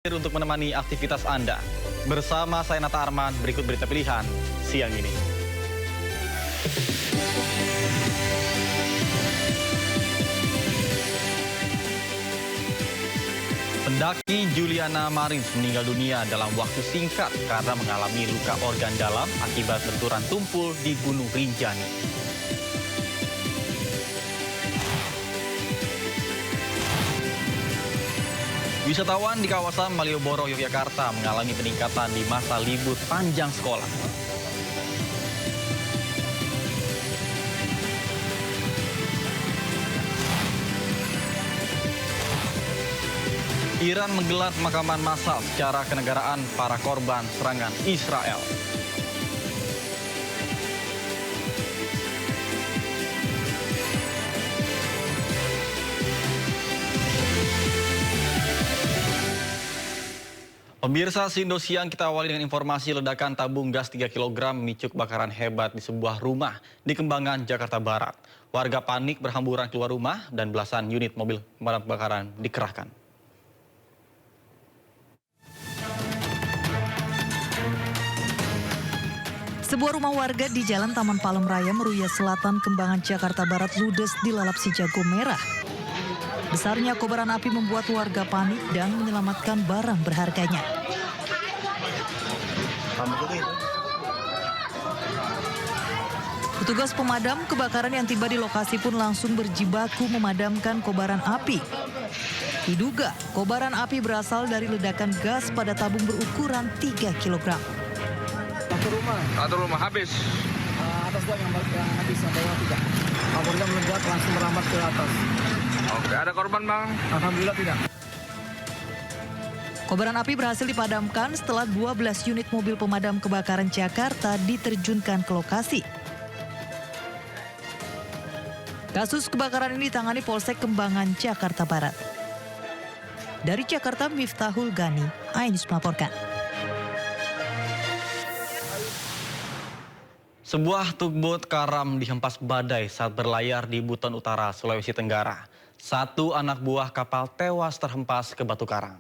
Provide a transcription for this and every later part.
Untuk menemani aktivitas Anda. Bersama saya Nata Arman, berikut berita pilihan siang ini. Pendaki Juliana Marins meninggal dunia dalam waktu singkat karena mengalami luka organ dalam akibat benturan tumpul di Gunung Rinjani. Wisatawan di kawasan Malioboro, Yogyakarta mengalami peningkatan di masa libur panjang sekolah. Iran menggelar pemakaman massal secara kenegaraan para korban serangan Israel. Pemirsa, Sindo siang kita awali dengan informasi ledakan tabung gas 3 kg memicu kebakaran hebat di sebuah rumah di Kembangan, Jakarta Barat. Warga panik berhamburan keluar rumah dan belasan unit mobil pemadam kebakaran dikerahkan. Sebuah rumah warga di Jalan Taman Palem Raya, Meruya Selatan, Kembangan, Jakarta Barat ludes dilalap si jago merah. Besarnya kobaran api membuat warga panik dan menyelamatkan barang berharganya. Petugas pemadam kebakaran yang tiba di lokasi pun langsung berjibaku memadamkan kobaran api. Diduga kobaran api berasal dari ledakan gas pada tabung berukuran 3 kg. Satu rumah habis. Atas doang yang habis, bawah tidak. Apinya meledak langsung merambat ke atas. Oke, ada korban bang? Alhamdulillah tidak. Kobaran api berhasil dipadamkan setelah 12 unit mobil pemadam kebakaran Jakarta diterjunkan ke lokasi. Kasus kebakaran ini ditangani Polsek Kembangan, Jakarta Barat. Dari Jakarta, Miftahul Gani, Ainus melaporkan. Sebuah tugboat karam dihempas badai saat berlayar di Buton Utara, Sulawesi Tenggara. Satu anak buah kapal tewas terhempas ke batu karang.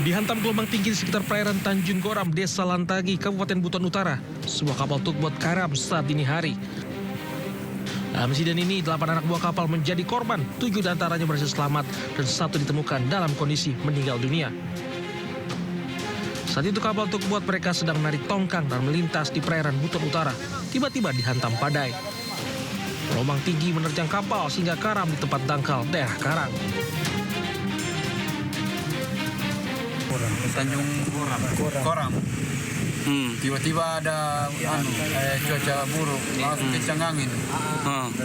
Dihantam gelombang tinggi di sekitar perairan Tanjung Goram, Desa Lantagi, Kabupaten Buton Utara. Sebuah kapal tugboat karam saat dini hari. Dalam insiden ini, 8 anak buah kapal menjadi korban. 7 diantaranya berhasil selamat dan 1 ditemukan dalam kondisi meninggal dunia. Saat itu kapal tugboat mereka sedang menarik tongkang dan melintas di perairan Buton Utara. Tiba-tiba dihantam badai. Gelombang tinggi menerjang kapal sehingga karam di tempat dangkal daerah Karang. Tanjung Goram. Tiba-tiba ada cuaca buruk, langsung kencang angin.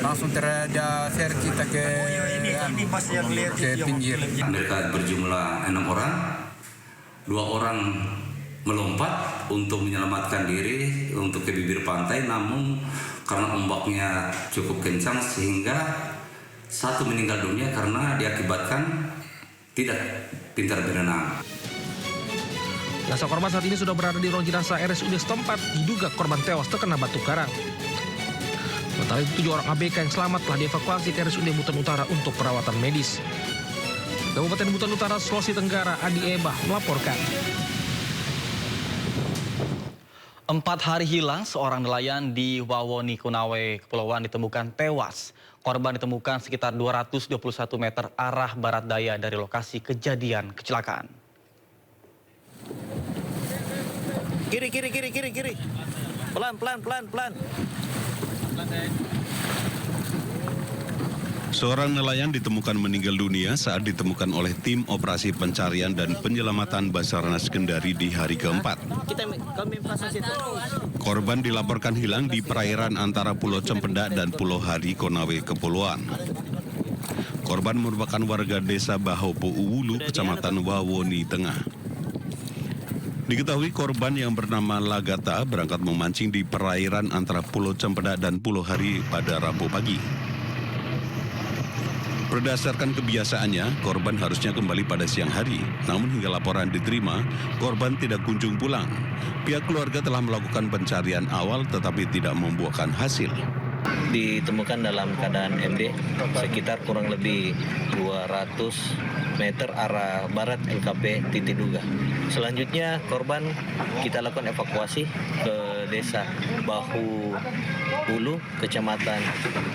Langsung terjadi share kita ke pinggir. Mereka berjumlah 6 orang. 2 orang melompat untuk menyelamatkan diri untuk ke bibir pantai, namun karena ombaknya cukup kencang sehingga 1 meninggal dunia karena diakibatkan tidak pintar berenang. Jenazah korban saat ini sudah berada di ruang jenazah RSUD setempat, diduga korban tewas terkena batu karang. Sementara itu 7 orang ABK yang selamat telah dievakuasi ke RSUD Buton Utara untuk perawatan medis. Kabupaten Buton Utara, Sulawesi Tenggara, Adi Ebah melaporkan. 4 hari hilang, seorang nelayan di Wawoni, Konawe, Kepulauan ditemukan tewas. Korban ditemukan sekitar 221 meter arah barat daya dari lokasi kejadian kecelakaan. Kiri. Pelan. Seorang nelayan ditemukan meninggal dunia saat ditemukan oleh tim operasi pencarian dan penyelamatan Basarnas Kendari di hari keempat. Korban dilaporkan hilang di perairan antara Pulau Cempedak dan Pulau Hari, Konawe, Kepulauan. Korban merupakan warga desa Bahopo Uwulu, Kecamatan Wawoni Tengah. Diketahui korban yang bernama Lagata berangkat memancing di perairan antara Pulau Cempedak dan Pulau Hari pada Rabu pagi. Berdasarkan kebiasaannya, korban harusnya kembali pada siang hari. Namun hingga laporan diterima, korban tidak kunjung pulang. Pihak keluarga telah melakukan pencarian awal tetapi tidak membuahkan hasil. Ditemukan dalam keadaan MD sekitar kurang lebih 200 meter arah barat LKP titik duga. Selanjutnya korban kita lakukan evakuasi ke desa Bahu Ulu, Kecamatan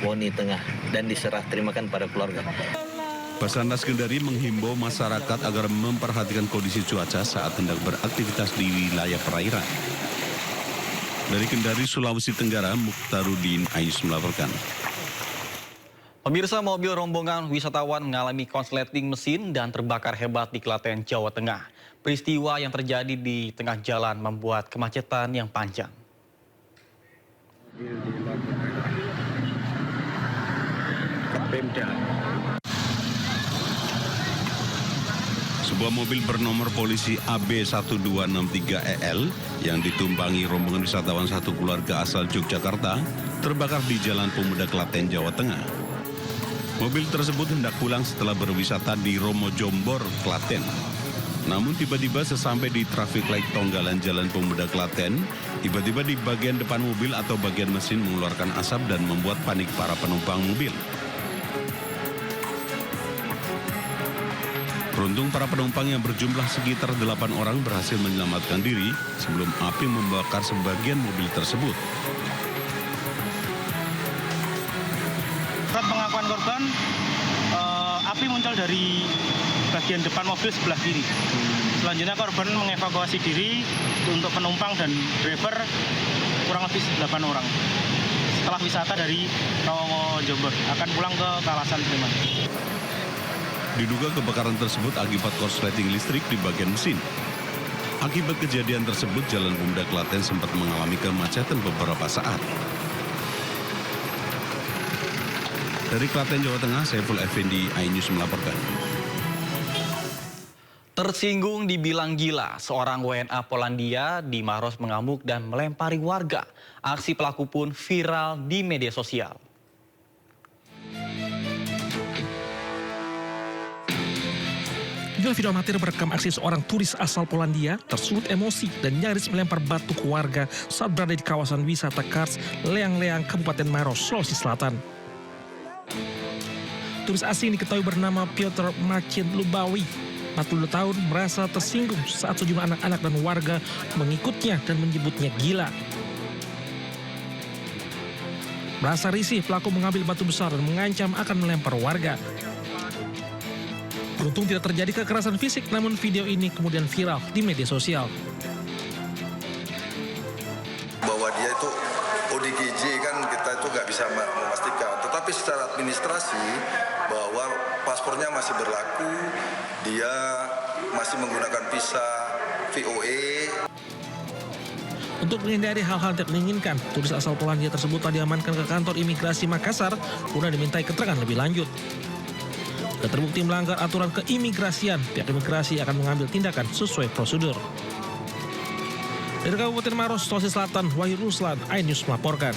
Woni Tengah dan diserah terimakan pada keluarga. Basarnas Kendari menghimbau masyarakat agar memperhatikan kondisi cuaca saat hendak beraktivitas di wilayah perairan. Dari Kendari, Sulawesi Tenggara, Mukhtaruddin Ais melaporkan. Pemirsa, mobil rombongan wisatawan mengalami konsleting mesin dan terbakar hebat di Klaten, Jawa Tengah. Peristiwa yang terjadi di tengah jalan membuat kemacetan yang panjang. Sebuah mobil bernomor polisi AB1263EL yang ditumpangi rombongan wisatawan satu keluarga asal Yogyakarta terbakar di Jalan Pemuda Klaten, Jawa Tengah. Mobil tersebut hendak pulang setelah berwisata di Romo Jombor, Klaten. Namun tiba-tiba sesampai di traffic light Tonggalan Jalan Pemuda Klaten, tiba-tiba di bagian depan mobil atau bagian mesin mengeluarkan asap dan membuat panik para penumpang mobil. Beruntung para penumpang yang berjumlah sekitar 8 orang berhasil menyelamatkan diri sebelum api membakar sebagian mobil tersebut. Saat pengakuan korban, api muncul dari bagian depan mobil sebelah kiri. Selanjutnya korban mengevakuasi diri untuk penumpang dan driver kurang lebih 8 orang. Setelah wisata dari Romo Jombor akan pulang ke Kalasan Sleman. Diduga kebakaran tersebut akibat korsleting listrik di bagian mesin. Akibat kejadian tersebut, Jalan Pemuda Klaten sempat mengalami kemacetan beberapa saat. Dari Klaten, Jawa Tengah, Saiful Effendi, iNews melaporkan. Tersinggung dibilang gila, seorang WNA Polandia di Maros mengamuk dan melempari warga. Aksi pelaku pun viral di media sosial. Inilah video amatir merekam aksi seorang turis asal Polandia tersulut emosi dan nyaris melempar batu ke warga saat berada di kawasan wisata Kars, Leang-Leang, Kabupaten Maros, Sulawesi Selatan. Turis asing diketahui bernama Piotr Marcin Lubawi, 42 tahun, merasa tersinggung saat sejumlah anak-anak dan warga mengikutnya dan menyebutnya gila. Merasa risih, pelaku mengambil batu besar dan mengancam akan melempar warga. Beruntung tidak terjadi kekerasan fisik, namun video ini kemudian viral di media sosial. Bahwa dia itu ODGJ kan kita itu nggak bisa memastikan. Tetapi secara administrasi bahwa paspornya masih berlaku, dia masih menggunakan visa VOE. Untuk menghindari hal-hal tidak diinginkan, turis asal Polandia tersebut telah diamankan ke kantor imigrasi Makassar guna dimintai keterangan lebih lanjut. Jika terbukti melanggar aturan keimigrasian, pihak imigrasi akan mengambil tindakan sesuai prosedur. Dari Kabupaten Maros, Sulawesi Selatan, Wahyu Ruslan, iNews melaporkan.